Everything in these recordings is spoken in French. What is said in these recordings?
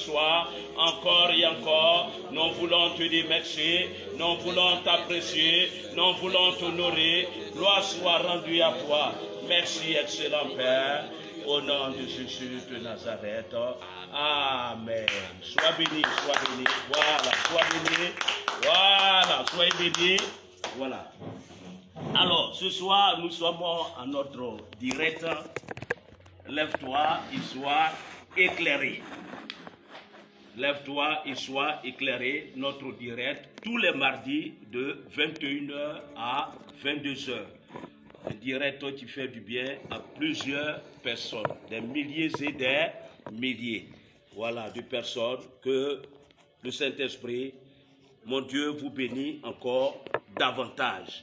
Soir, encore et encore, nous voulons te dire merci, nous voulons t'apprécier, nous voulons t'honorer. Gloire soit rendue à toi. Merci, excellent Père, au nom de Jésus de Nazareth. Amen. Sois béni, sois béni. Voilà, sois béni. Voilà, sois béni. Voilà. Alors, ce soir, nous sommes à notre direct. Lève-toi et sois éclairé. Lève-toi et sois éclairé, notre direct, tous les mardis de 21h à 22h. Le direct qui fait du bien à plusieurs personnes, des milliers et des milliers. Voilà, de personnes que le Saint-Esprit, mon Dieu, vous bénit encore davantage.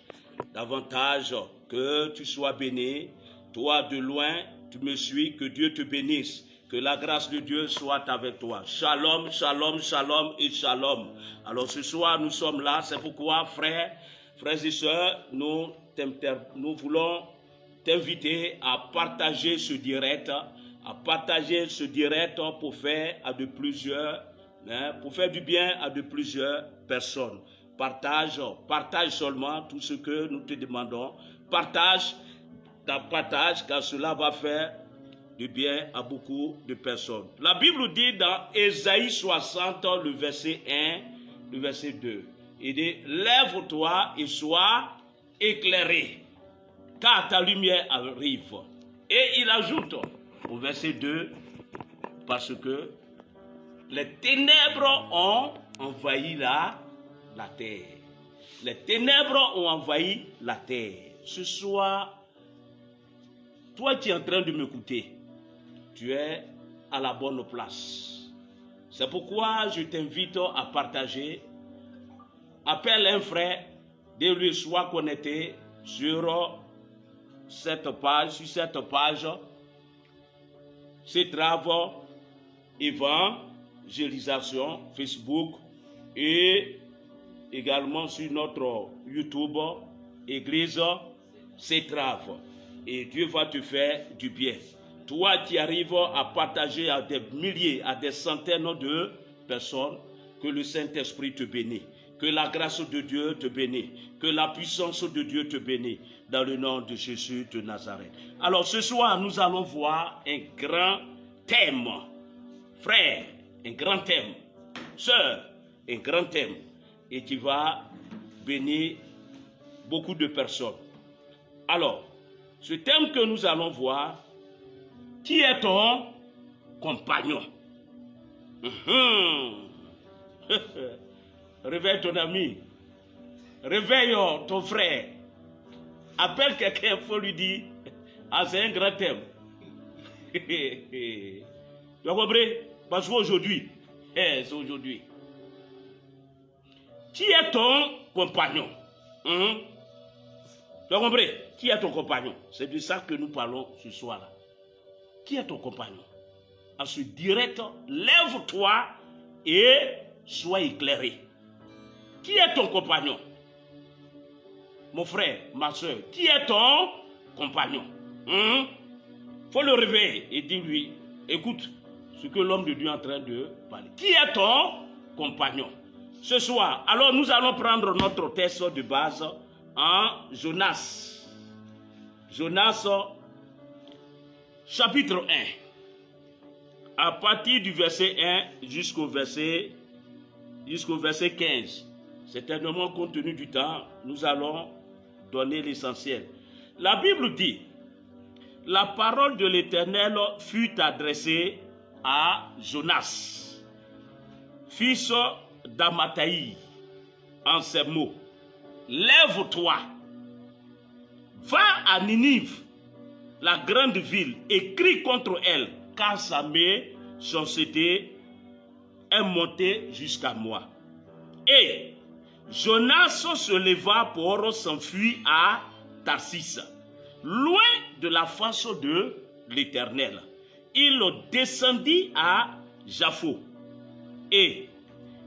Davantage que tu sois béni, toi de loin, tu me suis, que Dieu te bénisse. Que la grâce de Dieu soit avec toi. Shalom, shalom, shalom et shalom. Alors ce soir, nous sommes là. C'est pourquoi, frères et sœurs, nous voulons t'inviter à partager ce direct. Pour faire du bien à de plusieurs personnes. Partage seulement tout ce que nous te demandons. Partage, car cela va faire du bien à beaucoup de personnes. La Bible dit dans Ésaïe 60, le verset 1, le verset 2, il dit, lève-toi et sois éclairé, car ta lumière arrive. Et il ajoute au verset 2, parce que les ténèbres ont envahi la terre. Les ténèbres ont envahi la terre. Ce soir, toi qui es en train de m'écouter, tu es à la bonne place. C'est pourquoi je t'invite à partager. Appelle un frère, dis-lui sois connecté sur cette page, ces travaux, évangélisation, Facebook et également sur notre YouTube, Église, ces travaux. Et Dieu va te faire du bien. Toi qui arrives à partager à des milliers, à des centaines de personnes, que le Saint-Esprit te bénisse, que la grâce de Dieu te bénisse, que la puissance de Dieu te bénisse, dans le nom de Jésus de Nazareth. Alors ce soir, nous allons voir un grand thème. Frère, un grand thème. Sœur, un grand thème. Et qui va bénir beaucoup de personnes. Alors, ce thème que nous allons voir, qui est ton compagnon? Réveille ton ami. Réveille ton frère. Appelle quelqu'un, il faut lui dire, ah c'est un grand thème. Tu as compris? Parce qu'aujourd'hui, c'est aujourd'hui. Qui est ton compagnon? Tu as compris? Qui est ton compagnon? C'est de ça que nous parlons ce soir-là. Qui est ton compagnon? À ce direct, lève-toi et sois éclairé. Qui est ton compagnon? Mon frère, ma soeur, qui est ton compagnon? Faut le réveiller et dis-lui, écoute ce que l'homme de Dieu est en train de parler. Qui est ton compagnon? Ce soir, alors nous allons prendre notre texte de base en Jonas. Jonas, chapitre 1, à partir du verset 1 jusqu'au verset 15. Certainement, compte tenu du temps, nous allons donner l'essentiel. La Bible dit, la parole de l'Éternel fut adressée à Jonas, fils d'Amathaï, en ces mots, lève-toi, va à Ninive, la grande ville, et crie contre elle, car sa méchanceté est montée jusqu'à moi. Et Jonas se leva pour s'enfuir à Tarsis, loin de la face de l'Éternel. Il descendit à Jaffo, et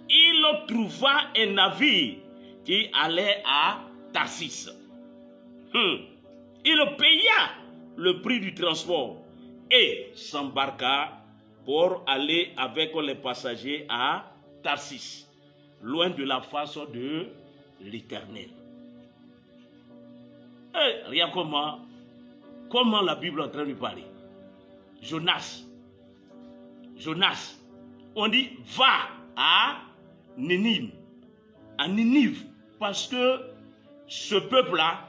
il trouva un navire qui allait à Tarsis. Il paya le prix du transport et s'embarqua pour aller avec les passagers à Tarsis, loin de la face de l'Éternel. Et regarde comment la Bible est en train de parler. Jonas, on dit va à Ninive, parce que ce peuple-là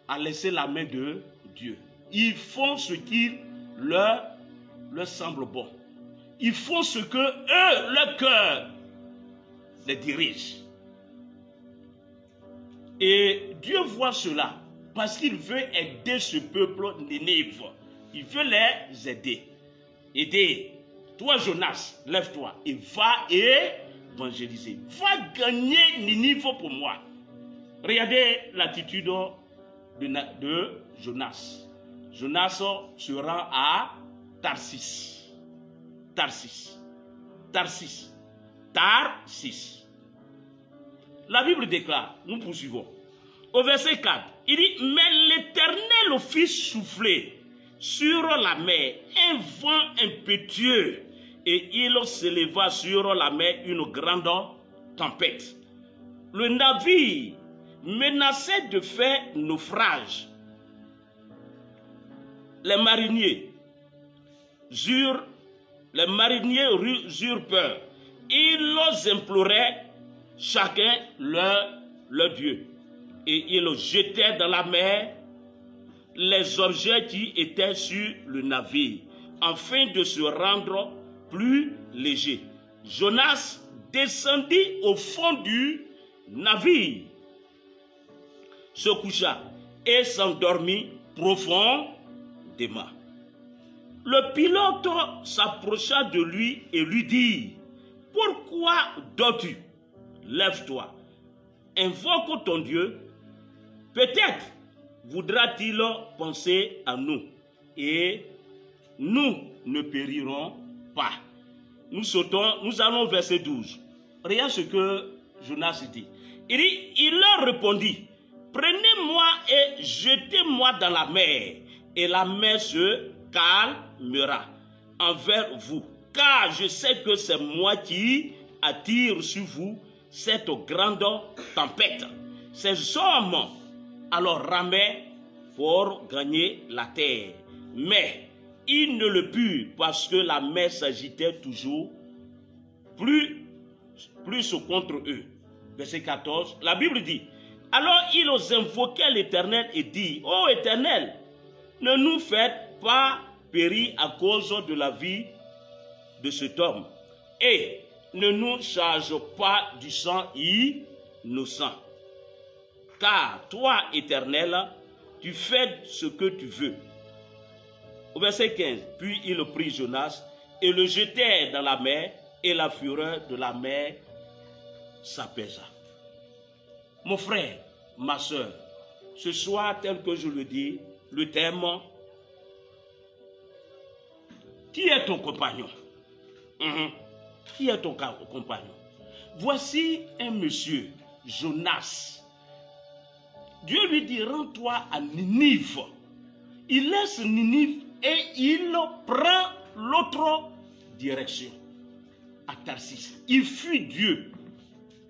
a laissé la main de Dieu. Ils font ce qui leur semble bon. Ils font ce que eux, leur cœur, les dirige. Et Dieu voit cela parce qu'il veut aider ce peuple Ninive. Il veut les aider. Aider. Toi, Jonas, lève-toi et va évangéliser. Va gagner Ninive pour moi. Regardez l'attitude de Jonas. Jonas se rend à Tarsis. La Bible déclare, nous poursuivons. Au verset 4, il dit, mais l'Éternel fit souffler sur la mer un vent impétueux et il s'éleva sur la mer une grande tempête. Le navire menaçait de faire naufrage. Les mariniers eurent peur. Ils imploraient chacun leur Dieu. Et ils jetaient dans la mer les objets qui étaient sur le navire, afin de se rendre plus léger. Jonas descendit au fond du navire, se coucha et s'endormit profondément. Le pilote s'approcha de lui et lui dit, « Pourquoi dors-tu? Lève-toi, invoque ton Dieu. Peut-être voudra-t-il penser à nous et nous ne périrons pas. » Nous allons au verset 12. Regarde ce que Jonas dit. Il leur répondit, « Prenez-moi et jetez-moi dans la mer, et la mer se calmera envers vous, car je sais que c'est moi qui attire sur vous cette grande tempête. » Ces hommes alors ramaient pour gagner la terre, mais ils ne le purent parce que la mer s'agitait toujours plus contre eux. Verset 14, la Bible dit, « Alors ils invoquaient l'Éternel et dit, « Ô Éternel, ne nous faites pas périr à cause de la vie de cet homme, et ne nous charge pas du sang innocent. Car toi, Éternel, tu fais ce que tu veux. » Au verset 15, puis il prit Jonas et le jetèrent dans la mer, et la fureur de la mer s'apaisa. Mon frère, ma soeur, ce soir, tel que je le dis, le thème, qui est ton compagnon? Qui est ton compagnon? Voici un monsieur, Jonas. Dieu lui dit, rends-toi à Ninive. Il laisse Ninive et il prend l'autre direction, à Tarsis. Il fuit Dieu.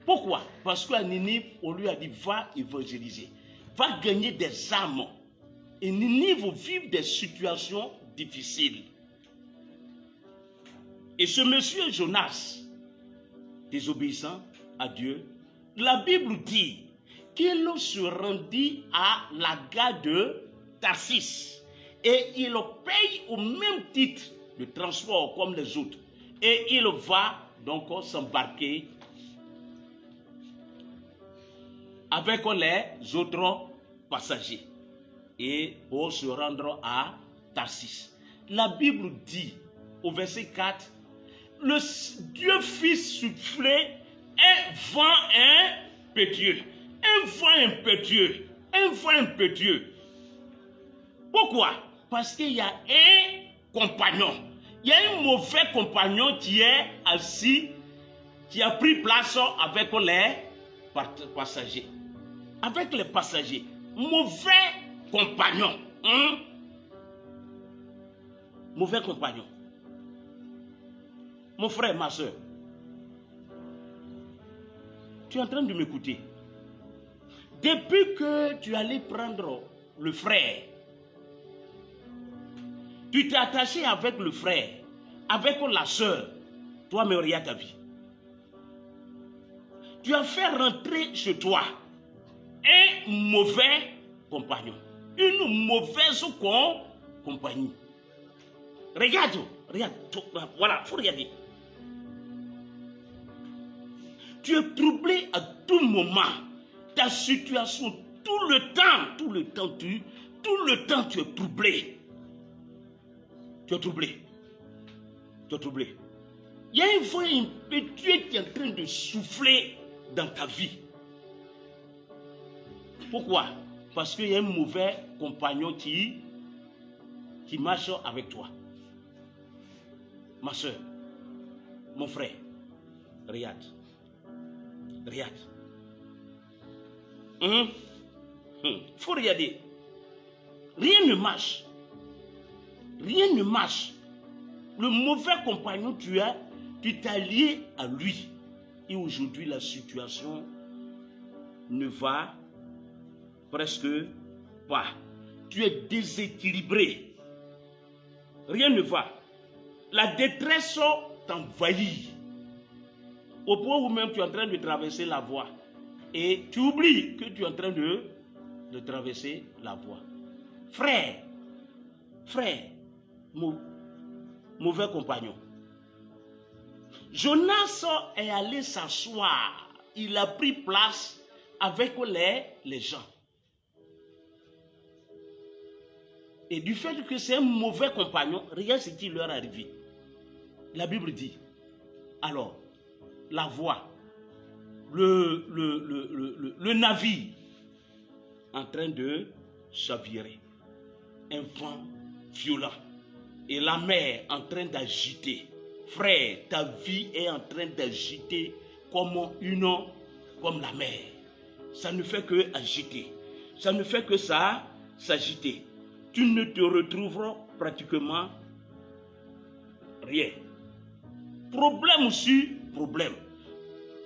Pourquoi? Parce qu'à Ninive, on lui a dit, va évangéliser, va gagner des âmes. Et Ninive vit des situations difficiles. Et ce monsieur Jonas, désobéissant à Dieu, la Bible dit qu'il se rendit à la gare de Tarsis. Et il paye au même titre de transport comme les autres. Et il va donc s'embarquer avec les autres passagers et pour se rendre à Tarsis. La Bible dit au verset 4, le Dieu fit souffler un vent impétueux. Un vent impétueux. Pourquoi? Parce qu'il y a un compagnon. Il y a un mauvais compagnon qui est assis, qui a pris place avec les passagers. Avec les passagers. Mauvais compagnon. Mauvais compagnon. Mon frère, ma soeur, tu es en train de m'écouter. Depuis que tu allais prendre le frère, tu t'es attaché avec le frère, avec la soeur, toi, mais regarde ta vie. Tu as fait rentrer chez toi un mauvais compagnon, une mauvaise compagnie. Regarde, voilà, il faut regarder. Tu es troublé à tout moment. Ta situation, tout le temps, tu es troublé. Tu es troublé. Il y a un vent impétueux qui est en train de souffler dans ta vie. Pourquoi? Parce qu'il y a un mauvais compagnon qui marche avec toi. Ma soeur, mon frère, regarde. Faut regarder. Rien ne marche. Le mauvais compagnon tu t'es lié à lui. Et aujourd'hui, la situation ne va presque pas. Tu es déséquilibré. Rien ne va. La détresse t'envahit. Au point où même tu es en train de traverser la voie. Et tu oublies que tu es en train de traverser la voie. Frère, mauvais compagnon. Jonas est allé s'asseoir. Il a pris place avec les gens. Et du fait que c'est un mauvais compagnon, regarde ce qui leur est arrivé. La Bible dit, alors, la voie, le navire en train de chavirer, un vent violent et la mer en train d'agiter. Frère, ta vie est en train d'agiter comme la mer. Ça ne fait que agiter. Ça ne fait que ça s'agiter. Tu ne te retrouveras pratiquement rien. Problème sur problème.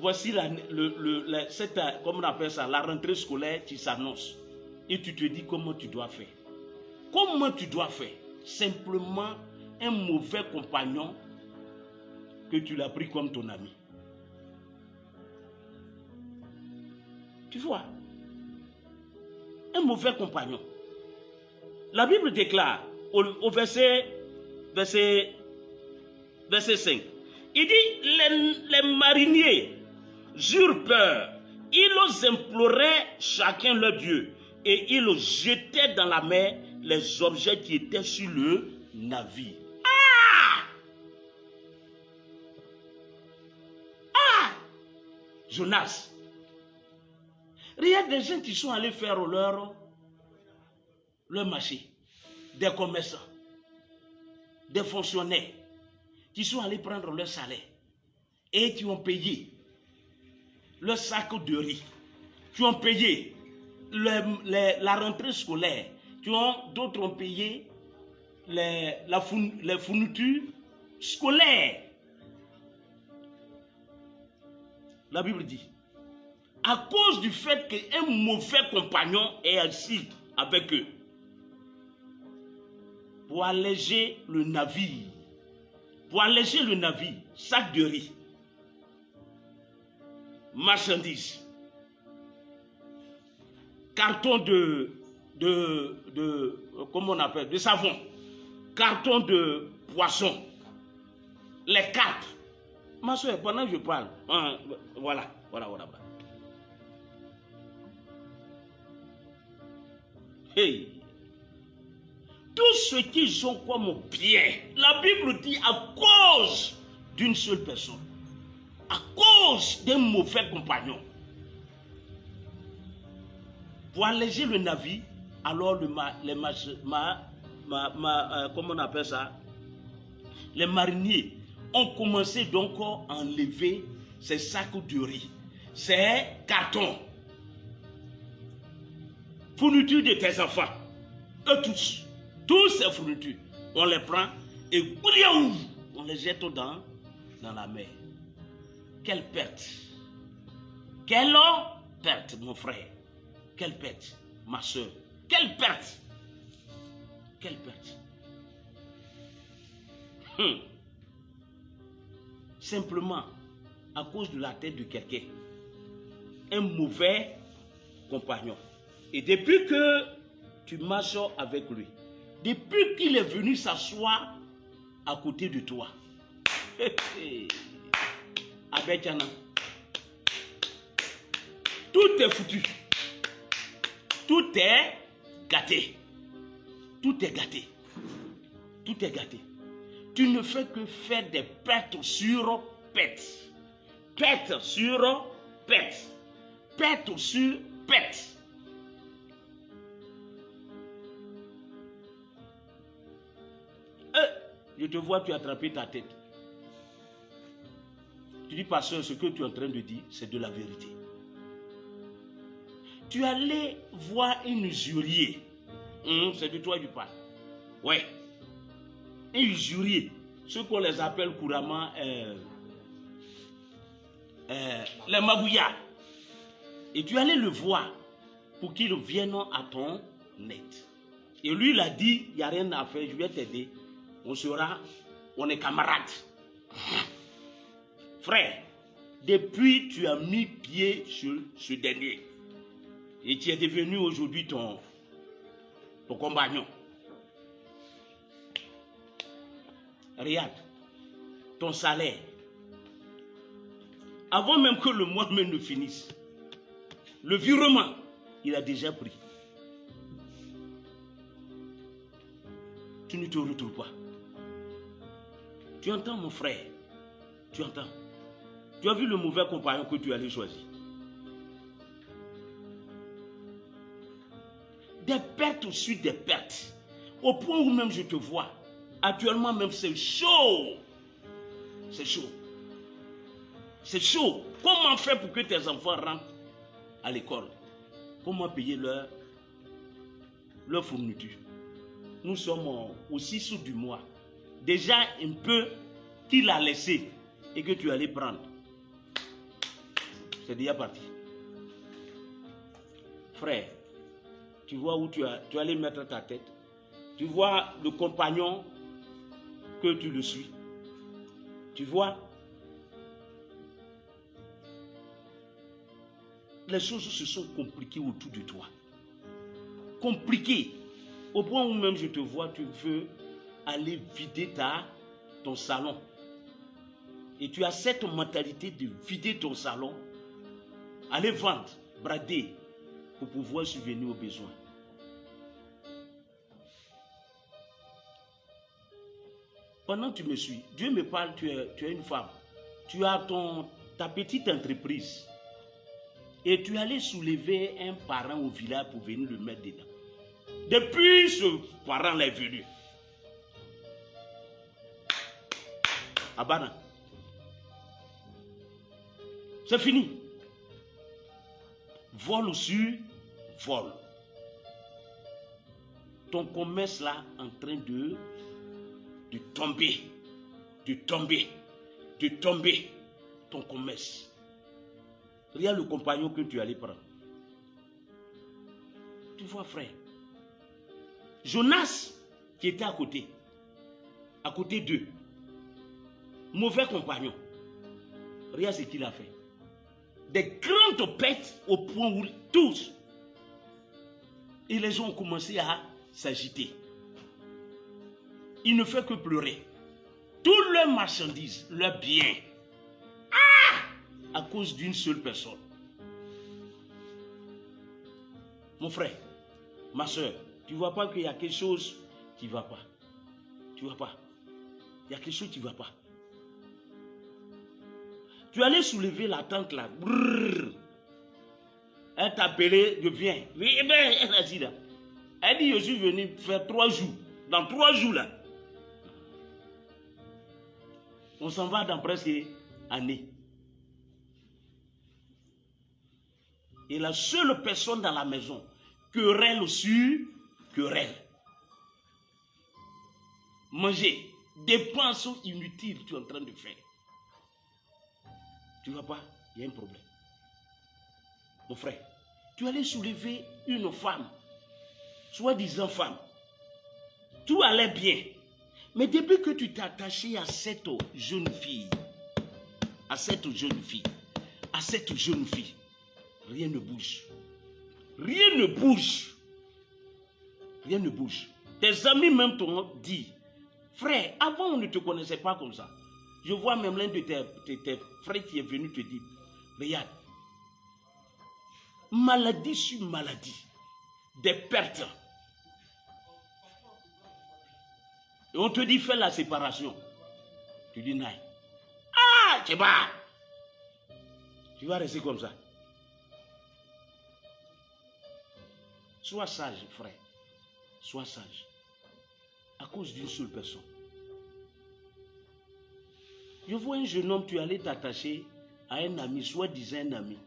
Voici comme on appelle ça, la rentrée scolaire qui s'annonce. Et tu te dis comment tu dois faire. Comment tu dois faire? Simplement un mauvais compagnon que tu l'as pris comme ton ami. Tu vois? Un mauvais compagnon. La Bible déclare au verset 5. Il dit, les mariniers eurent peur. Ils imploraient chacun leur Dieu. Et ils jetaient dans la mer les objets qui étaient sur le navire. Jonas. Regarde des gens qui sont allés faire leur marché. Des commerçants. Des fonctionnaires. Qui sont allés prendre leur salaire. Et qui ont payé leur sac de riz. Qui ont payé la rentrée scolaire. D'autres ont payé les fournitures scolaires. La Bible dit, à cause du fait qu'un mauvais compagnon est assis avec eux, pour alléger le navire, sac de riz, marchandises, carton de comment on appelle, de savon, carton de poisson, les cartes. Ma soeur, pendant que je parle, voilà. Hey. Tout ce qu'ils ont comme bien, la Bible dit à cause d'une seule personne, à cause d'un mauvais compagnon. Pour alléger le navire, alors comment on appelle ça? Les mariniers ont commencé donc à enlever ces sacs de riz, ces cartons, fournitures de tes enfants, eux tous ces fournitures, on les prend et on les jette dans dans la mer. Quelle perte! Quelle perte, mon frère! Quelle perte, ma soeur! Quelle perte! Quelle perte! Simplement à cause de la tête de quelqu'un, un mauvais compagnon. Et depuis que tu marches avec lui, depuis qu'il est venu s'asseoir à côté de toi, Abedjana, tout est foutu. Tout est gâté. Tout est gâté. Tout est gâté. Tu ne fais que faire des pertes sur pertes. Pertes sur pertes. Pertes sur pertes. Je te vois, tu as attrapé ta tête. Tu dis, pasteur, ce que tu es en train de dire, c'est de la vérité. Tu allais voir un usurier. C'est de toi que je parle. Ouais. Un usurier. Ce qu'on les appelle couramment les magouillards. Et tu allais le voir pour qu'il vienne à ton aide. Et lui, il a dit, il n'y a rien à faire, je vais t'aider. On est camarades. Frère, depuis tu as mis pied sur ce dernier. Et tu es devenu aujourd'hui ton compagnon. Regarde, ton salaire. Avant même que le mois même ne finisse, le virement, il a déjà pris. Tu ne te retrouves pas. Tu entends, mon frère? Tu entends? Tu as vu le mauvais compagnon que tu allais choisir? Des pertes suite des pertes. Au point où même je te vois. Actuellement même c'est chaud. C'est chaud. C'est chaud. Comment faire pour que tes enfants rentrent à l'école? Comment payer leur fourniture? Nous sommes au 6 août du mois. Déjà un peu qu'il a laissé et que tu allais prendre. C'est déjà parti. Frère, tu vois où tu allais mettre ta tête. Tu vois le compagnon que tu le suis. Tu vois, les choses se sont compliquées autour de toi. Compliquées. Au point où même je te vois, tu veux aller vider ton salon. Et tu as cette mentalité de vider ton salon, aller vendre, brader, pour pouvoir subvenir aux besoins. Pendant que tu me suis, Dieu me parle, tu es une femme. Tu as ta petite entreprise. Et tu allais soulever un parent au village pour venir le mettre dedans. Depuis ce parent-là est venu. Abana. C'est fini. Vol sur vol. Ton commerce là en train de tomber. De tomber. De tomber. Ton commerce. Regarde le compagnon que tu allais prendre. Tu vois, frère. Jonas, qui était à côté d'eux. Mauvais compagnon. Regarde ce qu'il a fait. Des grandes pertes au point où tous. Et les gens ont commencé à s'agiter. Il ne fait que pleurer. Toutes leurs marchandises, leurs biens. À cause d'une seule personne. Mon frère, ma soeur, tu ne vois pas qu'il y a quelque chose qui ne va pas. Tu ne vois pas. Il y a quelque chose qui ne va pas. Tu allais soulever la tente là. Brrr. Elle t'a appelé, je viens. Oui, ben, elle a dit là. Elle dit, je suis venu faire 3 jours. Dans 3 jours là. On s'en va dans presque année. Et la seule personne dans la maison, querelle sur querelle. Manger, dépenses inutiles tu es en train de faire. Tu ne vas pas, il y a un problème. Mon frère, tu allais soulever une femme, soi-disant femme. Tout allait bien. Mais depuis que tu t'es attaché à cette jeune fille, rien ne bouge. Rien ne bouge. Rien ne bouge. Tes amis même t'ont dit, frère, avant on ne te connaissait pas comme ça. Je vois même l'un de tes frères qui est venu te dire, regarde, maladie sur maladie, des pertes. Et on te dit, fais la séparation. Tu dis, non. Ah, tu vas rester comme ça. Sois sage, frère. Sois sage. À cause d'une seule personne. Je vois un jeune homme, tu allais t'attacher à un ami, soi-disant un ami.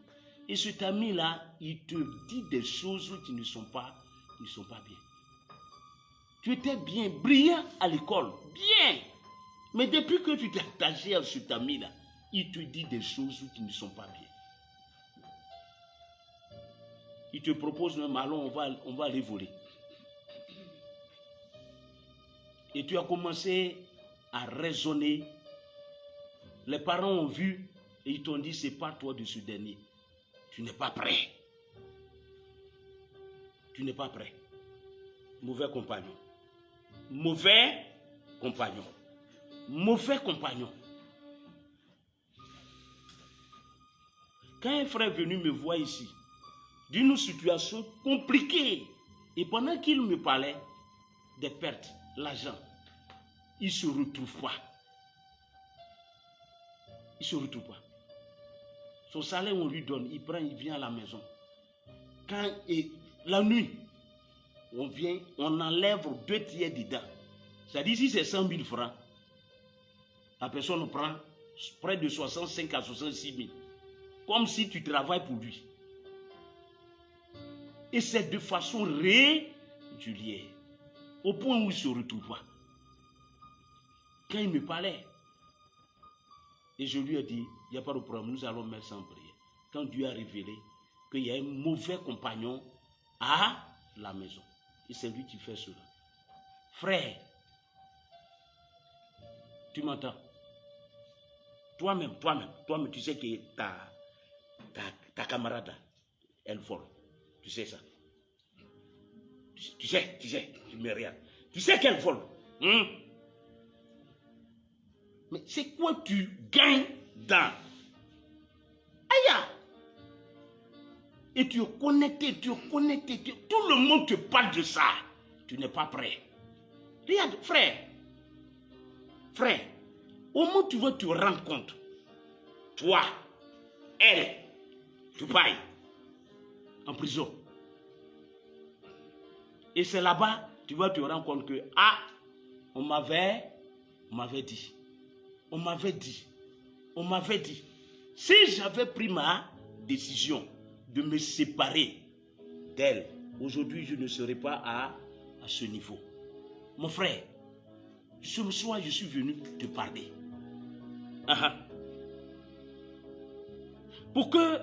Et cet ami-là, il te dit des choses qui ne sont pas bien. Tu étais bien, brillant à l'école, bien. Mais depuis que tu t'es attaché à cet ami-là, il te dit des choses qui ne sont pas bien. Il te propose même, allons, on va aller voler. Et tu as commencé à raisonner. Les parents ont vu et ils t'ont dit, c'est pas toi de ce dernier. Tu n'es pas prêt. Tu n'es pas prêt. Mauvais compagnon. Mauvais compagnon. Mauvais compagnon. Quand un frère est venu me voir ici, d'une situation compliquée, et pendant qu'il me parlait des pertes, l'argent, il ne se retrouve pas. Il ne se retrouve pas. Son salaire, on lui donne, il prend, il vient à la maison. La nuit, on vient, on enlève 2 tiers dedans. C'est-à-dire, si c'est 100 000 francs, la personne prend près de 65 à 66 000. Comme si tu travailles pour lui. Et c'est de façon régulière. Au point où il ne se retrouve pas. Quand il me parlait, et je lui ai dit, il n'y a pas de problème, nous allons mettre ça en prière. Quand Dieu a révélé qu'il y a un mauvais compagnon à la maison. Et c'est lui qui fait cela. Frère, tu m'entends? Toi-même, tu sais que ta camarade, elle vole. Tu sais ça. Tu sais, tu me regardes. Tu sais qu'elle vole. Mais c'est quoi tu gagnes dans? Aïe! Et tu es connecté, tout le monde te parle de ça. Tu n'es pas prêt. Regarde, frère, au moment où tu vas te rendre compte, toi, elle, tu payes en prison. Et c'est là-bas, tu vas te rendre compte que, on m'avait dit. On m'avait dit. Si j'avais pris ma décision de me séparer d'elle, aujourd'hui, je ne serais pas à ce niveau. Mon frère, ce soir, je suis venu te parler. Pour que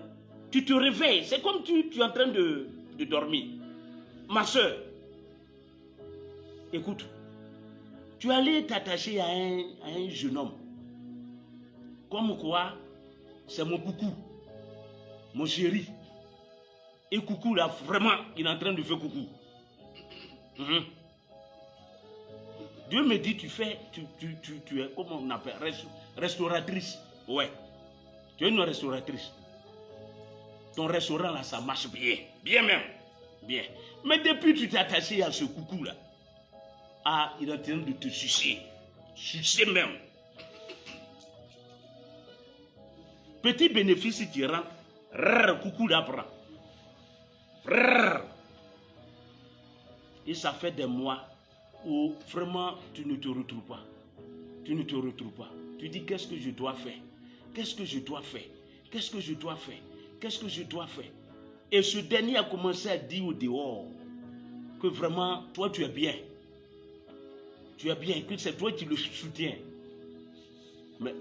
tu te réveilles. C'est comme tu es en train de dormir. Ma soeur, écoute, tu allais t'attacher à un jeune homme. Comme quoi, c'est mon coucou, mon chéri. Et coucou là, vraiment, il est en train de faire coucou. Dieu me dit, tu es, comment on appelle, restauratrice. Ouais, tu es une restauratrice. Ton restaurant là, ça marche bien. Bien même. Bien. Mais depuis que tu t'es attaché à ce coucou là, il est en train de te sucer. Sucer même. Petit bénéfice si tu rentres, coucou d'apprend. Et ça fait des mois où vraiment tu ne te retrouves pas. Tu ne te retrouves pas. Tu dis qu'est-ce que je dois faire? Qu'est-ce que je dois faire? Qu'est-ce que je dois faire? Qu'est-ce que je dois faire? Et ce dernier a commencé à dire au dehors que vraiment toi tu es bien. Tu es bien, que c'est toi qui le soutiens. Mais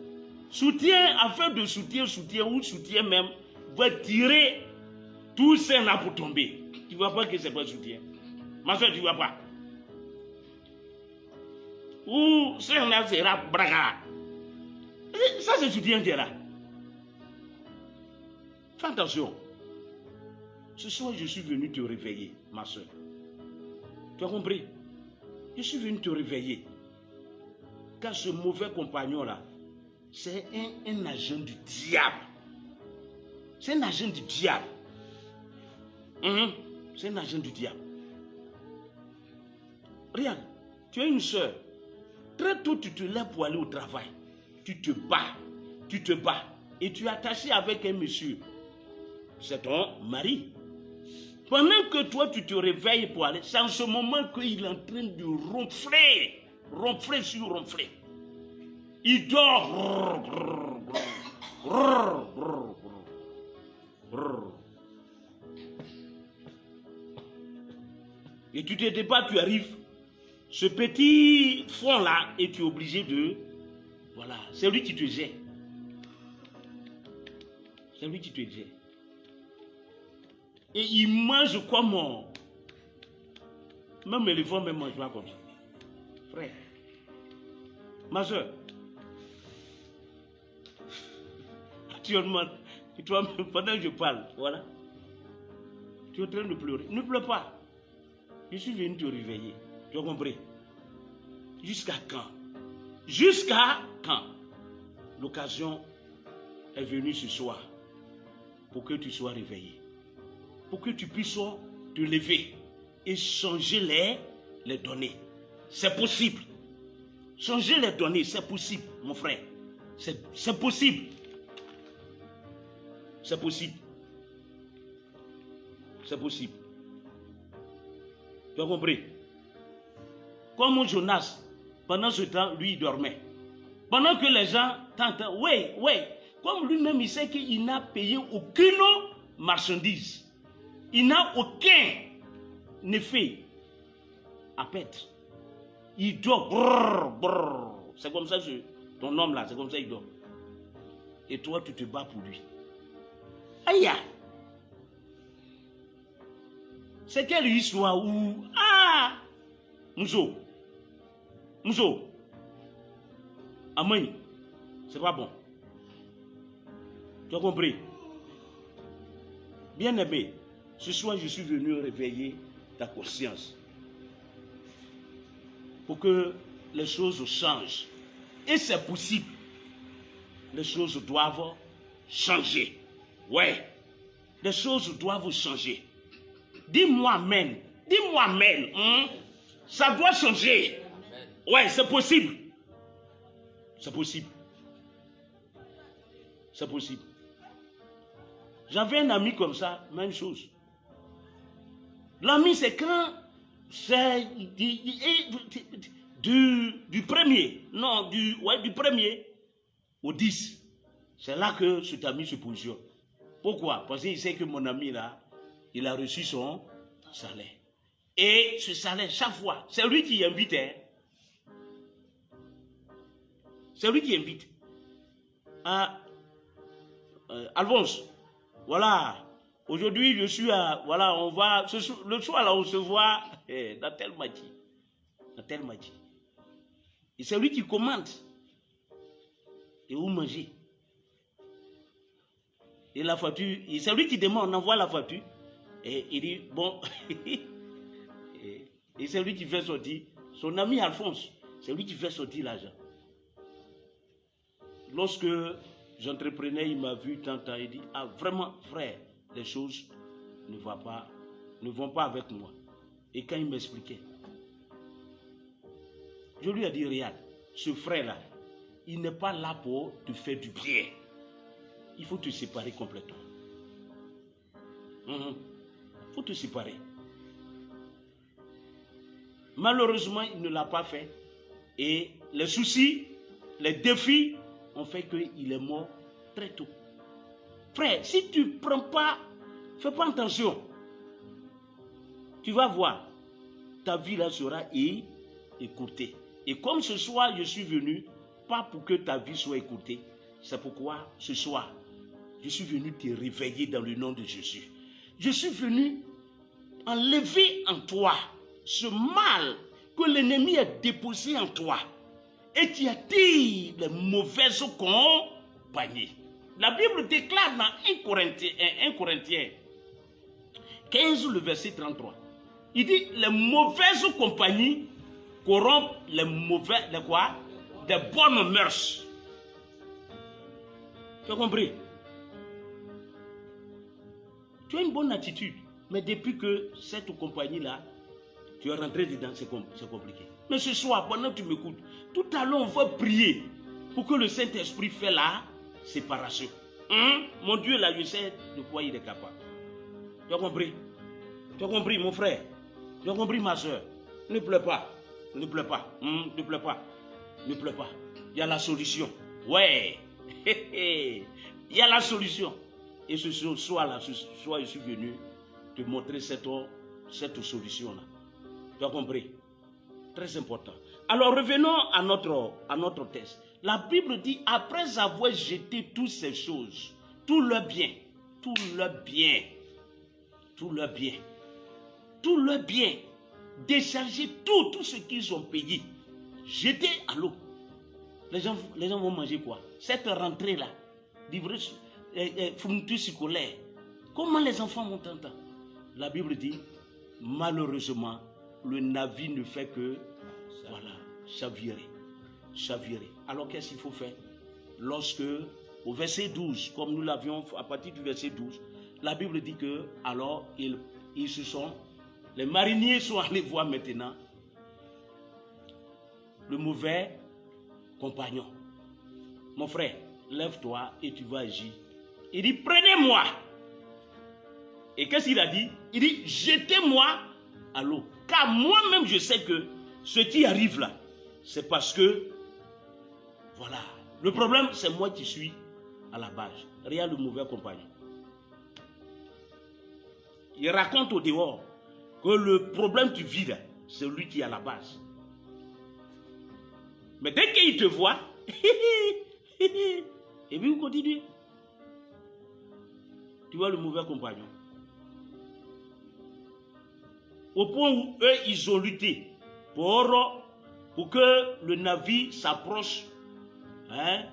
Soutien, affaire de soutien, ou soutien même, va tirer tout ça là pour tomber. Tu ne vois pas que c'est pas soutien. Ma soeur, tu ne vois pas. Ou ça là sera braga. Ça c'est soutien qui est là. Fais attention. Ce soir, je suis venu te réveiller, ma soeur. Tu as compris? Je suis venu te réveiller. Car ce mauvais compagnon-là, c'est un agent du diable. C'est un agent du diable. C'est un agent du diable. Regarde, tu as une soeur. Très tôt, tu te lèves pour aller au travail. Tu te bats. Et tu es attaché avec un monsieur. C'est ton mari. Pendant que toi, tu te réveilles pour aller, c'est en ce moment qu'il est en train de ronfler. Ronfler sur ronfler. Il dort. Et tu te débats, tu arrives. Ce petit front-là, et tu es obligé de... Voilà, c'est lui qui te gère. C'est lui qui te gère. Et il mange comme... Même l'éléphant ne mange pas comme ça. Frère. Ma soeur. Actuellement, pendant que je parle, voilà. Tu es en train de pleurer. Ne pleure pas. Je suis venu te réveiller. Tu as compris? Jusqu'à quand? Jusqu'à quand? L'occasion est venue ce soir pour que tu sois réveillé. Pour que tu puisses te lever et changer les données. C'est possible. Changer les données, c'est possible, mon frère. C'est possible. C'est possible. C'est possible. Tu as compris? Comme Jonas, pendant ce temps, lui, il dormait. Pendant que les gens tentent, ouais, comme lui-même, il sait qu'il n'a payé aucune marchandise. Il n'a aucun effet à perdre. Il dort. C'est comme ça, ton homme là, c'est comme ça il dort. Et toi, tu te bats pour lui. Aïe! C'est quelle histoire où... Ah! Mousso. Amani. C'est pas bon. Tu as compris? Bien aimé, ce soir, je suis venu réveiller ta conscience. Pour que les choses changent. Et c'est possible. Les choses doivent changer. Ouais. Les choses doivent changer. Dis-moi amen. Dis-moi amen. Ça doit changer. Ouais, c'est possible. C'est possible. C'est possible. J'avais un ami comme ça, même chose. L'ami, c'est quand c'est du premier. Non, du premier au 10. C'est là que cet ami se positionne. Pourquoi? Parce qu'il sait que mon ami là, il a reçu son salaire. Et ce salaire, chaque fois, c'est lui qui invite. C'est lui qui invite. Alphonse, voilà. Aujourd'hui, je suis à... Voilà, on va... Le soir, là, on se voit dans tel matin. Dans tel matin. Et c'est lui qui commande. Et où manger. Et la facture, c'est lui qui demande, on envoie la facture. Et il dit, bon... Et c'est lui qui fait sortir. Son ami Alphonse, c'est lui qui fait sortir l'argent. Lorsque j'entreprenais, il m'a vu tant, il dit, ah vraiment frère, les choses ne vont pas avec moi. Et quand il m'expliquait, je lui ai dit, regarde, ce frère-là, il n'est pas là pour te faire du bien. Il faut te séparer complètement. Il faut te séparer. Malheureusement, il ne l'a pas fait. Et les soucis, les défis ont fait qu'il est mort très tôt. Frère, si tu ne prends pas, fais pas attention. Tu vas voir, ta vie là sera écourtée. Et comme ce soir, je suis venu, pas pour que ta vie soit écourtée, C'est pourquoi ce soir, je suis venu te réveiller dans le nom de Jésus. Je suis venu enlever en toi ce mal que l'ennemi a déposé en toi et qui attire les mauvaises compagnies. La Bible déclare dans 1 Corinthiens 15, le verset 33. Il dit, les mauvaises compagnies corrompent les bonnes mœurs. Tu as compris? Tu as une bonne attitude, mais depuis que cette compagnie-là, tu es rentré dedans, c'est compliqué. Mais ce soir, pendant que tu m'écoutes, tout à l'heure, on va prier pour que le Saint-Esprit fasse la séparation. Mon Dieu, là, je sais de quoi il est capable. Tu as compris? Tu as compris, mon frère? Tu as compris, ma soeur? Ne pleure pas. Ne pleure pas. Ne pleure pas. Ne pleure pas. Il y a la solution. Ouais. Il y a la solution. Et ce soir-là, je suis venu te montrer cette solution-là. Tu as compris? Très important. Alors revenons à notre texte. La Bible dit, après avoir jeté toutes ces choses, tout le bien, décharger tout ce qu'ils ont payé, jeter à l'eau. Les gens vont manger quoi? Cette rentrée-là, fourniture scolaire, comment les enfants vont entendre? La Bible dit, malheureusement, le navire ne fait que, chavirer. Alors qu'est-ce qu'il faut faire? Lorsque, au verset 12, comme nous l'avions à partir du verset 12, la Bible dit que, alors, les mariniers sont allés voir maintenant le mauvais compagnon. Mon frère, lève-toi et tu vas agir. Il dit, prenez-moi. Et qu'est-ce qu'il a dit? Il dit, jetez-moi à l'eau. Car moi-même, je sais que ce qui arrive là, c'est parce que, voilà, le problème, c'est moi qui suis à la base. Regarde le mauvais compagnon. Il raconte au dehors que le problème tu vis là, c'est lui qui est à la base. Mais dès qu'il te voit, et puis vous continuez. Tu vois le mauvais compagnon. Au point où eux, ils ont lutté pour que le navire s'approche vers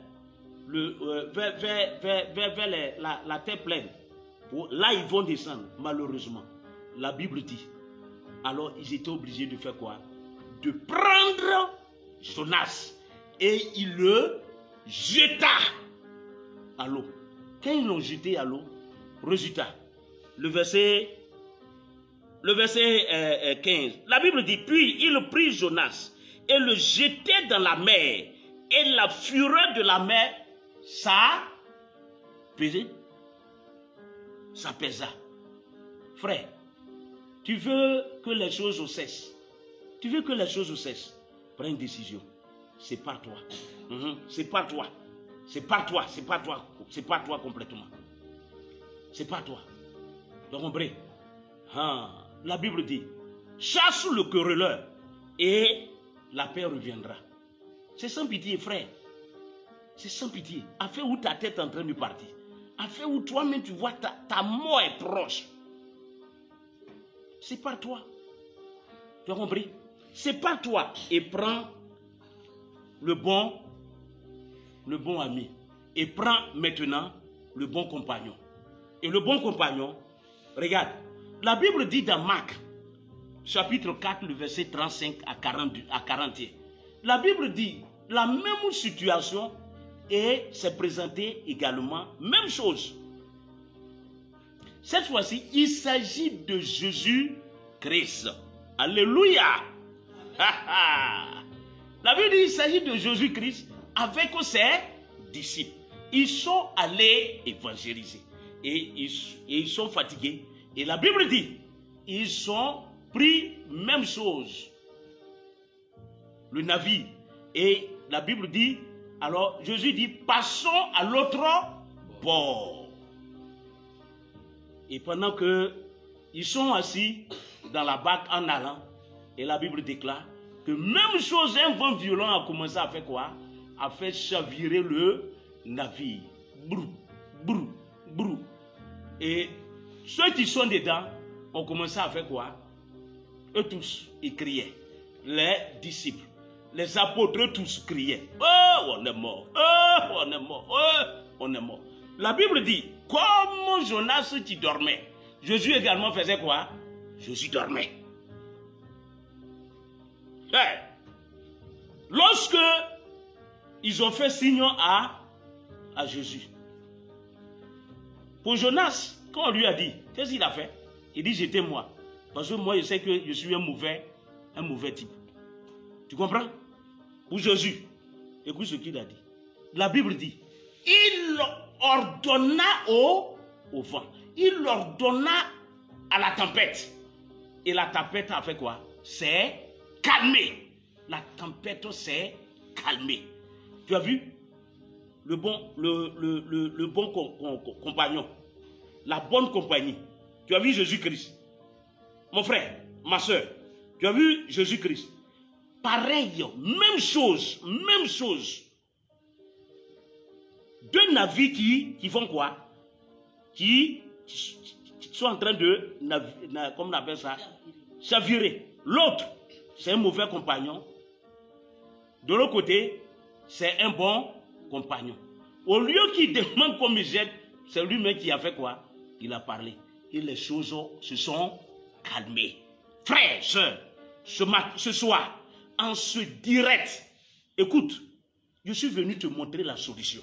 la terre pleine. Là, ils vont descendre, malheureusement. La Bible dit. Alors, ils étaient obligés de faire quoi? De prendre Jonas. Et il le jeta à l'eau. Quand ils l'ont jeté à l'eau, résultat, le verset 15, la Bible dit, puis il prit Jonas et le jetait dans la mer. Et la fureur de la mer, ça pesa. Frère, tu veux que les choses cessent. Tu veux que les choses cessent. Prends une décision. C'est pas toi. C'est pas toi. C'est pas toi. C'est pas toi. C'est pas toi complètement. C'est pas toi. Tu as compris? La Bible dit, chasse le querelleur et la paix reviendra. C'est sans pitié, frère. C'est sans pitié. Afin où ta tête est en train de partir. Afin où toi-même tu vois ta mort est proche. C'est pas toi. Tu as compris? C'est pas toi. Et prends le bon ami. Et prends maintenant le bon compagnon. Et le bon compagnon, regarde, la Bible dit dans Marc, chapitre 4, le verset 35 à 41. La Bible dit, la même situation et s'est présentée également, même chose. Cette fois-ci, il s'agit de Jésus-Christ. Alléluia. La Bible dit, il s'agit de Jésus-Christ avec ses disciples. Ils sont allés évangéliser. Et ils sont fatigués. Et la Bible dit, ils ont pris même chose. Le navire. Et la Bible dit, alors Jésus dit, passons à l'autre bord. Et pendant que ils sont assis dans la barque en allant, et la Bible déclare que même chose, un vent violent a commencé à faire quoi? À faire chavirer le navire. Brou, brou, brou. Et ceux qui sont dedans ont commencé à faire quoi? Eux tous, ils criaient. Les disciples, les apôtres, eux tous criaient. Oh, on est mort. Oh, on est mort. Oh, on est mort. La Bible dit, comme Jonas qui dormait, Jésus également faisait quoi? Jésus dormait. Hey. Lorsque ils ont fait signe à Jésus. Pour Jonas, quand on lui a dit, qu'est-ce qu'il a fait? Il dit, j'étais moi. Parce que moi, je sais que je suis un mauvais type. Tu comprends? Pour Jésus, écoute ce qu'il a dit. La Bible dit, il ordonna au vent. Il ordonna à la tempête. Et la tempête a fait quoi? C'est calmé. La tempête s'est calmée. Tu as vu? Le bon compagnon. La bonne compagnie. Tu as vu Jésus-Christ? Mon frère, ma soeur, tu as vu Jésus-Christ? Pareil, même chose. Deux navires qui font quoi? Qui sont en train de, comment on appelle ça? Chavirer. L'autre, c'est un mauvais compagnon. De l'autre côté, c'est un bon compagnon. Au lieu qu'il demande qu'on me jette, c'est lui-même qui a fait quoi? Il a parlé. Et les choses se sont calmées. Frère, soeur, ce soir, en ce direct, écoute, je suis venu te montrer la solution.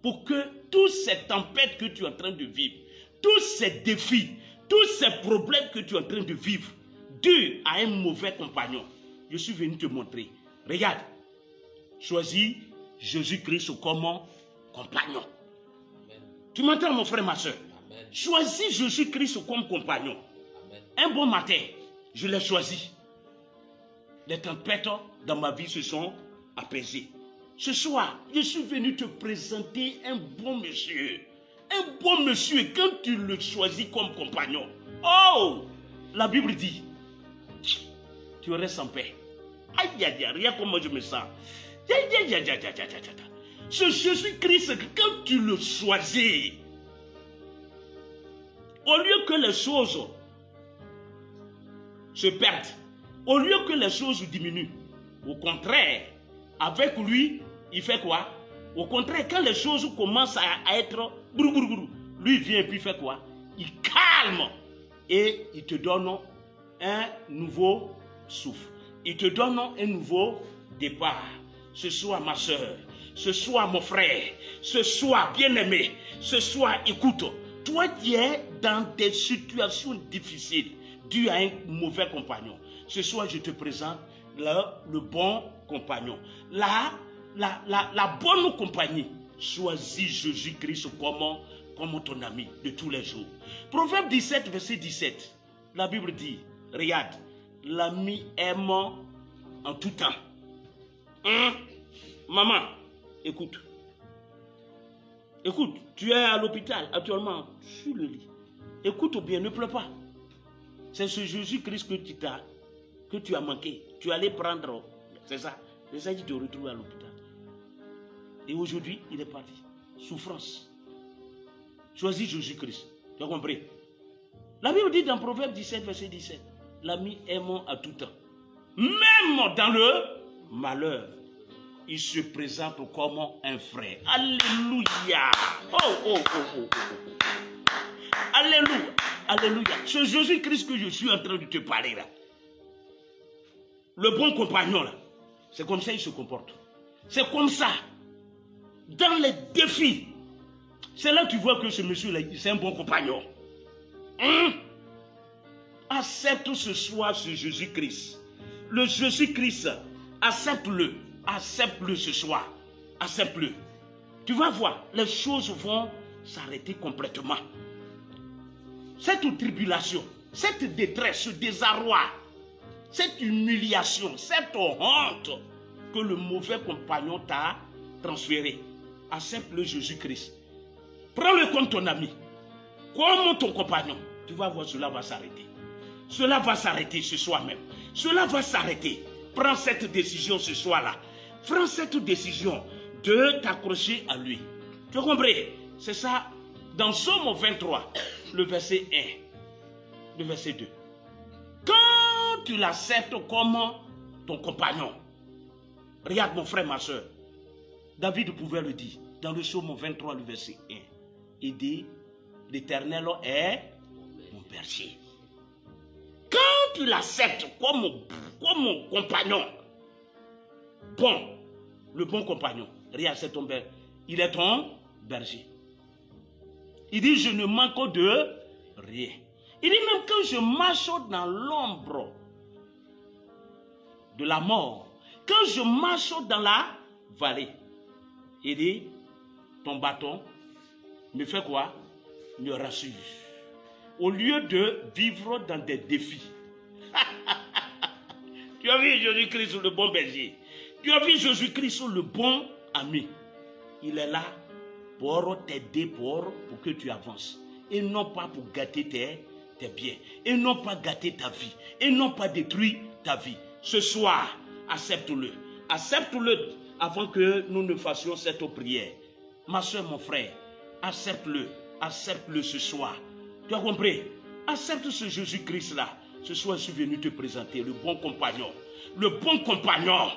Pour que toutes ces tempêtes que tu es en train de vivre, tous ces défis, tous ces problèmes que tu es en train de vivre, dû à un mauvais compagnon, je suis venu te montrer. Regarde, choisis Jésus-Christ comme compagnon. Amen. Tu m'entends, mon frère, ma soeur? Amen. Choisis Jésus-Christ comme compagnon. Amen. Un bon matin, je l'ai choisi. Les tempêtes dans ma vie se sont apaisées. Ce soir, je suis venu te présenter un bon monsieur. Un bon monsieur, quand tu le choisis comme compagnon. Oh, la Bible dit, tu restes en paix. Aïe, aïe, aïe, regarde comment je me sens. Ce Jésus-Christ, quand tu le choisis, au lieu que les choses se perdent, au lieu que les choses diminuent, au contraire, avec lui, il fait quoi? Au contraire, quand les choses commencent à être brou, lui vient et puis fait quoi? Il calme et il te donne un nouveau souffle. Il te donne un nouveau départ. Ce soir, ma soeur, ce soir, mon frère, ce soir, bien-aimé, ce soir, écoute, toi qui es dans des situations difficiles, dû à un mauvais compagnon, ce soir, je te présente le bon compagnon. La bonne compagnie. Choisis Jésus-Christ comme ton ami de tous les jours. Proverbe 17, verset 17. La Bible dit, regarde, l'ami aime en tout temps. Maman, écoute. Écoute, tu es à l'hôpital actuellement, sur le lit. Écoute bien, ne pleure pas. C'est ce Jésus-Christ que tu as manqué. Tu allais prendre, c'est ça qui te retrouve à l'hôpital. Et aujourd'hui, il est parti. Souffrance. Choisis Jésus-Christ. Tu as compris? La Bible dit dans Proverbe 17, verset 17, l'ami aimant à tout temps. Même dans le malheur, il se présente comme un frère. Alléluia. Oh. Alléluia. Alléluia. C'est Jésus-Christ que je suis en train de te parler là. Le bon compagnon là. C'est comme ça qu'il se comporte. C'est comme ça. Dans les défis. C'est là que tu vois que ce monsieur là, c'est un bon compagnon. Accepte ce soir ce Jésus-Christ. Le Jésus-Christ, accepte-le. Accepte-le ce soir. Accepte-le. Tu vas voir, les choses vont s'arrêter complètement. Cette tribulation, cette détresse, ce désarroi, cette humiliation, cette honte que le mauvais compagnon t'a transféré, accepte-le Jésus-Christ. Prends-le comme ton ami, comme ton compagnon. Tu vas voir, cela va s'arrêter. Cela va s'arrêter ce soir même. Cela va s'arrêter. Prends cette décision ce soir-là. Prends cette décision de t'accrocher à lui. Tu as compris? C'est ça. Dans Psaume 23, le verset 1, le verset 2. Quand tu l'acceptes comme ton compagnon, regarde mon frère, ma soeur, David pouvait le dire dans le Psaume 23, le verset 1. Il dit, l'Éternel est mon berger. Quand tu l'acceptes comme mon compagnon, bon, le bon compagnon, regarde, c'est ton berger. Il est ton berger. Il dit, je ne manque de rien. Il dit, même quand je marche dans l'ombre de la mort, quand je marche dans la vallée, il dit, ton bâton me fait quoi? Me rassure. Au lieu de vivre dans des défis. Tu as vu Jésus-Christ, le bon berger. Tu as vu Jésus-Christ, le bon ami. Il est là pour t'aider, pour que tu avances. Et non pas pour gâter tes biens. Et non pas gâter ta vie. Et non pas détruire ta vie. Ce soir, accepte-le. Accepte-le avant que nous ne fassions cette prière. Ma soeur, mon frère, accepte-le. Accepte-le ce soir. Tu as compris? Accepte ce Jésus-Christ-là. Ce soir, je suis venu te présenter le bon compagnon. Le bon compagnon.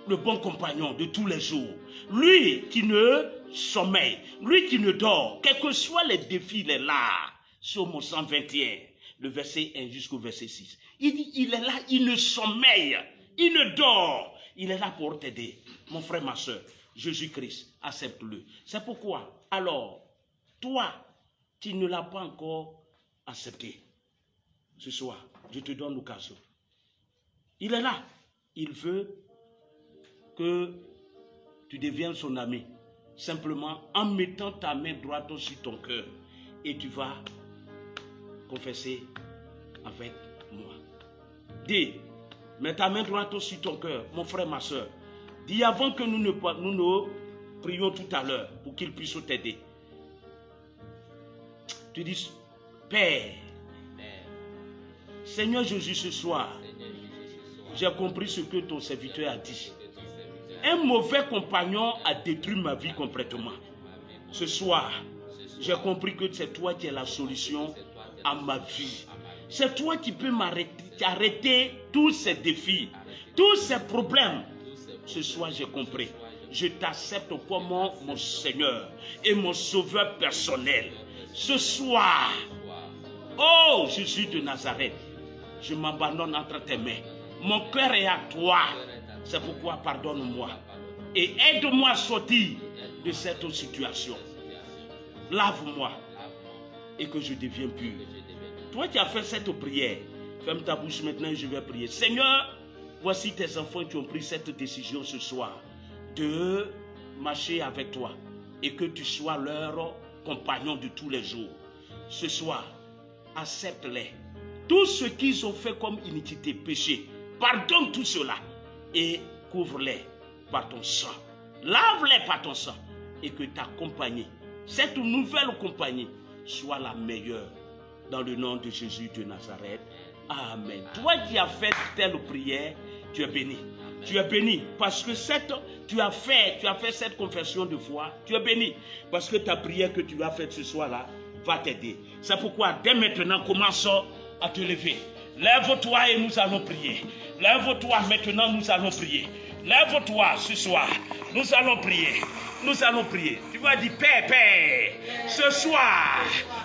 Le bon compagnon de tous les jours. Lui qui ne sommeille. Lui qui ne dort. Quels que soient les défis, il est là. Psaume 121, le verset 1 jusqu'au verset 6. Il dit, il est là, il ne sommeille. Il ne dort. Il est là pour t'aider. Mon frère, ma soeur, Jésus-Christ, accepte-le. C'est pourquoi, alors, toi, tu ne l'as pas encore accepté. Ce soir, je te donne l'occasion. Il est là. Il veut que tu deviennes son ami. Simplement en mettant ta main droite sur ton cœur. Et tu vas confesser avec moi. Dis, mets ta main droite sur ton cœur, mon frère, ma soeur. Dis avant que nous ne prions tout à l'heure pour qu'il puisse t'aider. Tu dis, Père, Seigneur Jésus, ce soir, j'ai compris ce que ton serviteur a dit. Un mauvais compagnon a détruit ma vie complètement. Ce soir, j'ai compris que c'est toi qui es la solution à ma vie. C'est toi qui peux arrêter tous ces défis, tous ces problèmes. Ce soir, j'ai compris. Je t'accepte comme mon Seigneur et mon Sauveur personnel. Ce soir, oh Jésus de Nazareth, je m'abandonne entre tes mains. Mon cœur est à toi. C'est pourquoi pardonne-moi et aide-moi à sortir de cette situation. Lave-moi et que je devienne pur. Toi qui as fait cette prière, ferme ta bouche maintenant et je vais prier. Seigneur, voici tes enfants qui ont pris cette décision ce soir de marcher avec toi et que tu sois leur compagnon de tous les jours. Ce soir, accepte-les. Tout ce qu'ils ont fait comme iniquité, péché, pardonne tout cela et couvre-les par ton sang. Lave-les par ton sang et que ta compagnie, cette nouvelle compagnie, soit la meilleure. Dans le nom de Jésus de Nazareth. Amen. Toi qui as fait telle prière, tu es béni. Tu es béni parce que tu as fait cette confession de foi. Tu es béni parce que ta prière que tu as faite ce soir-là va t'aider. C'est pourquoi dès maintenant, commence à te lever. Lève-toi et nous allons prier. Lève-toi maintenant, nous allons prier. Lève-toi ce soir, nous allons prier. Nous allons prier. Tu vas dire, Père, ce soir,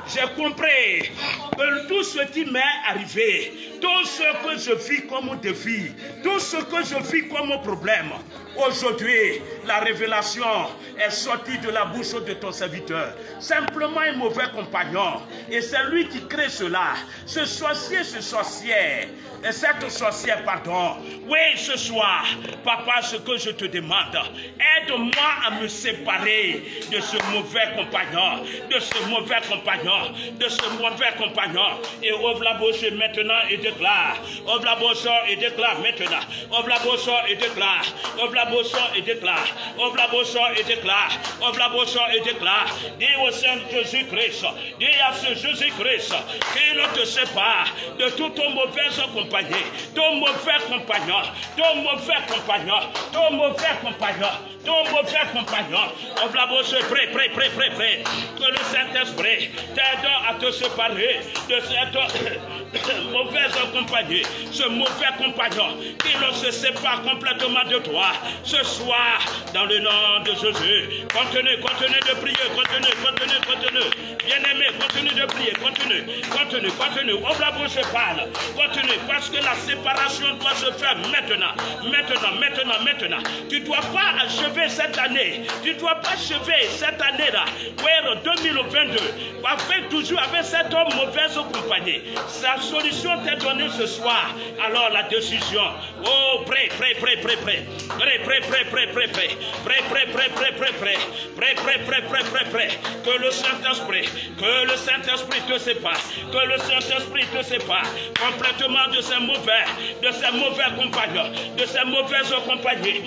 j'ai compris que tout ce qui m'est arrivé, tout ce que je vis comme défi, tout ce que je vis comme problème, aujourd'hui, la révélation est sortie de la bouche de ton serviteur. Simplement un mauvais compagnon. Et c'est lui qui crée cela. Ce sorcier, ce sorcière, et cette sorcière, pardon. Oui, ce soir, papa, ce que je te demande, aide-moi à me séparer de ce mauvais compagnon, de ce mauvais compagnon, de ce mauvais compagnon. Et ouvre la bouche maintenant et déclare. Ouvre la bouche et déclare maintenant. Ouvre la bouche et déclare. Ouvre la bouche et déclare. Ouvre la bouche et déclare. Ouvre la bouche et déclare. Dis au Saint Jésus-Christ. Dis à ce Jésus-Christ qu'il te sépare de tout ton mauvais compagnon. Ton mauvais compagnon. Ton mauvais compagnon. Ton mauvais compagnon. Ton mauvais compagnon. Ouvre la bouche, prie. Que le Saint-Esprit t'aide à te séparer de cette mauvaise compagnie. Ce mauvais compagnon qui ne se sépare complètement de toi. Ce soir, dans le nom de Jésus, continue de prier. Continue. Bien-aimé, continue de prier. Continue. Ouvre la bouche et parle. Continue, parce que la séparation doit se faire maintenant. Tu ne dois pas achever cette année. Tu ne dois pas achever cette année-là. Oui, 2022. Toujours avec cet homme mauvaise compagnie. Sa solution t'est donnée ce soir. Alors la décision. Oh, prie. Que le Saint-Esprit te sépare. Que le Saint-Esprit te sépare complètement de ces mauvais compagnons, de ces mauvaises compagnies,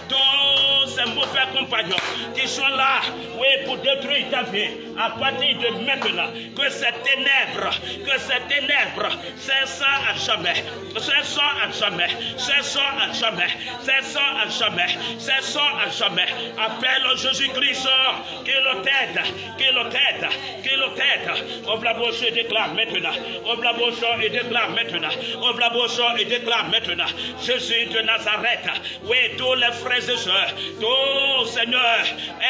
tous ces mauvais compagnons qui sont là, oui, pour détruire ta vie. À partir de maintenant, que ces ténèbres cessent à jamais. Appelle Jésus-Christ qu'il t'aide. Ouvre la bouche et déclare maintenant. Ouvre la bouche et déclare maintenant. Jésus de Nazareth, oui, tous les frères et sœurs, tout Seigneur,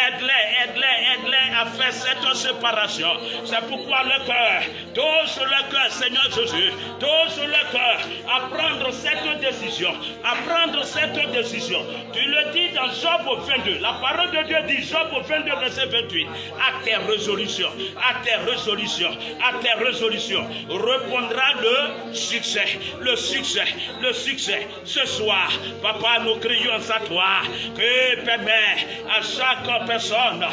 aide-les à faire cette séparation. C'est pourquoi le cœur, touche le cœur, Seigneur Jésus, touche le cœur à prendre cette décision. Tu le dis dans Job 22. La parole de Dieu dit, Job 22, verset 28. À tes résolutions, répondra le succès. Ce soir, Papa, nous crions à toi que permet à chaque personne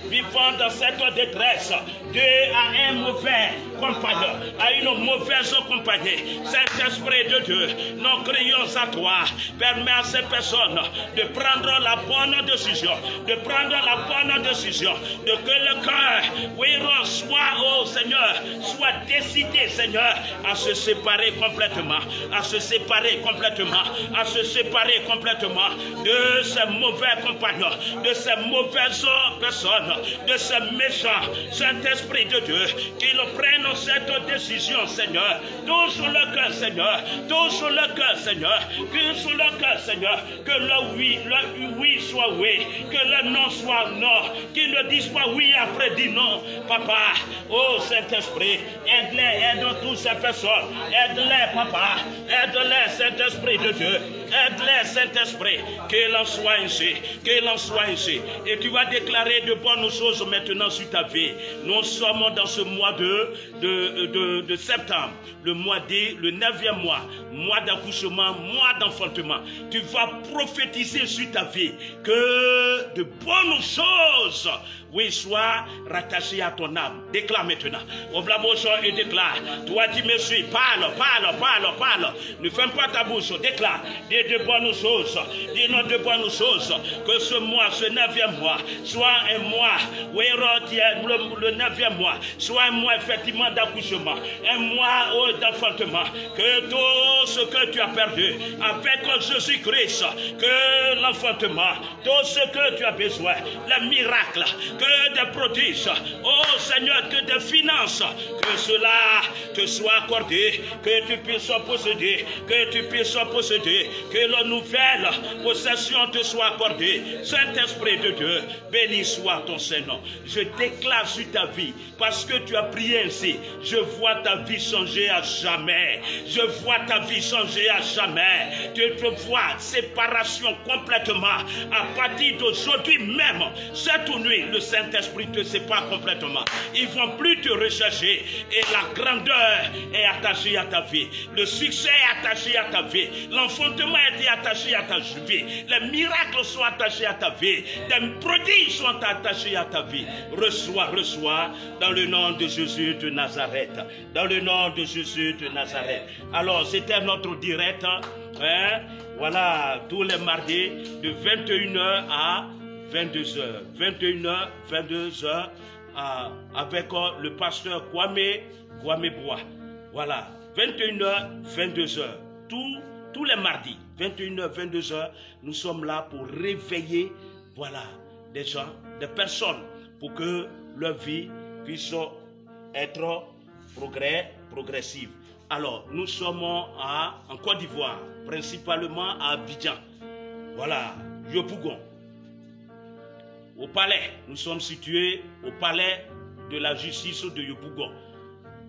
vivant dans cette détresse, à un mauvais compagnon, à une mauvaise compagnie. Saint-Esprit de Dieu, nous crions à toi. Permets à ces personnes de prendre la bonne décision, de que le cœur, soit décidé, Seigneur, à se séparer complètement, de ces mauvais compagnons, de ces mauvaises personnes, de ces méchants. Saint-Esprit de Dieu, qu'ils prennent cette décision, Seigneur. Touche le cœur, Seigneur. Que le oui soit oui, que le non soit non, qu'ils ne disent pas oui après dit non. Papa, oh Saint-Esprit, aide toutes ces personnes. Aide-les, Papa. Aide-les, Saint-Esprit de Dieu. Aide-les, Saint-Esprit. Qu'il en soit ainsi. Et tu vas déclarer de bonnes choses maintenant sur ta vie. Nous sommes dans ce mois de septembre, le mois le 9e mois d'accouchement, mois d'enfantement. Tu vas prophétiser sur ta vie que de bonnes choses, oui, soient rattachées à ton âme. Déclare maintenant. Ouvre la bouche et déclare. Toi qui me suis, parle. Ne ferme pas ta bouche, déclare. Dis de bonnes choses. Dis-nous de bonnes choses. Que ce mois, ce 9e mois, soit un mois, oui, le 9e mois, soit un mois effectivement d'accouchement, un mois d'enfantement. Que tout ce que tu as perdu avec Jésus-Christ, que l'enfantement, tout ce que tu as besoin, les miracles, que des prodiges, oh Seigneur, que des finances, que cela te soit accordé, que tu puisses posséder, que la nouvelle possession te soit accordée. Saint-Esprit de Dieu, béni soit ton Saint-Nom. Je déclare sur ta vie, parce que tu as prié ainsi, je vois ta vie changer à jamais. Tu te vois séparation complètement. À partir d'aujourd'hui même, cette nuit, le Saint-Esprit te sépare complètement. Ils ne vont plus te rechercher. Et la grandeur est attachée à ta vie. Le succès est attaché à ta vie. L'enfantement est attaché à ta vie. Les miracles sont attachés à ta vie. Les prodiges sont attachés à ta vie. Reçois dans le nom de Jésus de Nazareth. Alors, c'était notre direct Hein? Voilà, tous les mardis de 21h à 22h. 21h, 22h avec le pasteur Kwame Bois. Voilà, 21h, 22h. Tous les mardis, 21h, 22h, nous sommes là pour réveiller, voilà, des gens, des personnes, pour que leur vie puisse être progressive. Alors, nous sommes en Côte d'Ivoire, principalement à Abidjan. Voilà, Yopougon. Au palais, nous sommes situés au palais de la justice de Yopougon.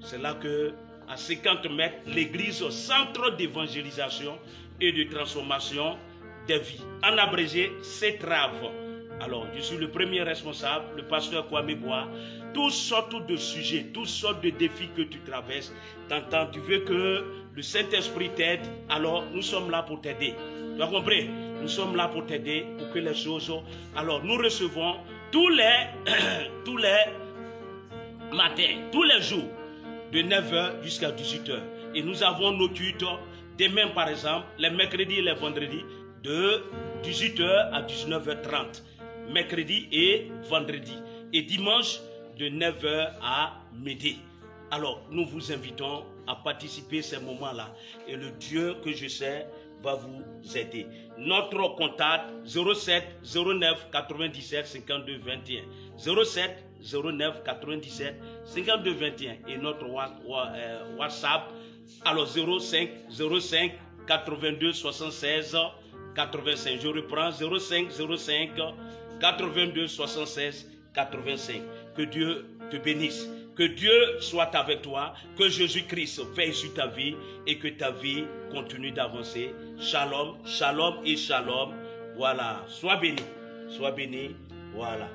C'est là que, à 50 mètres, l'église centre d'évangélisation et de transformation des vies. En abrégé, CETRAV. Alors, je suis le premier responsable, le pasteur Kwame Bois. Toutes sortes de sujets, toutes sortes de défis que tu traverses. T'entends, tu veux que le Saint-Esprit t'aide, alors nous sommes là pour t'aider. Tu as compris? Nous sommes là pour t'aider, pour que les choses... Alors, nous recevons tous les matins, tous les jours, de 9h jusqu'à 18h. Et nous avons nos tuteurs, demain par exemple, les mercredis et les vendredis, de 18h à 19h30. Mercredi et vendredi. Et dimanche, de 9h à midi. Alors, nous vous invitons à participer à ces moments-là. Et le Dieu que je sais va vous aider. Notre contact 07 09 97 52 21. 07 09 97 52 21. Et notre WhatsApp, alors 05 82 76 85. Je reprends 05 82 76 85. Que Dieu te bénisse. Que Dieu soit avec toi. Que Jésus-Christ veille sur ta vie et que ta vie continue d'avancer. Shalom, shalom et shalom. Voilà. Sois béni. Sois béni. Voilà.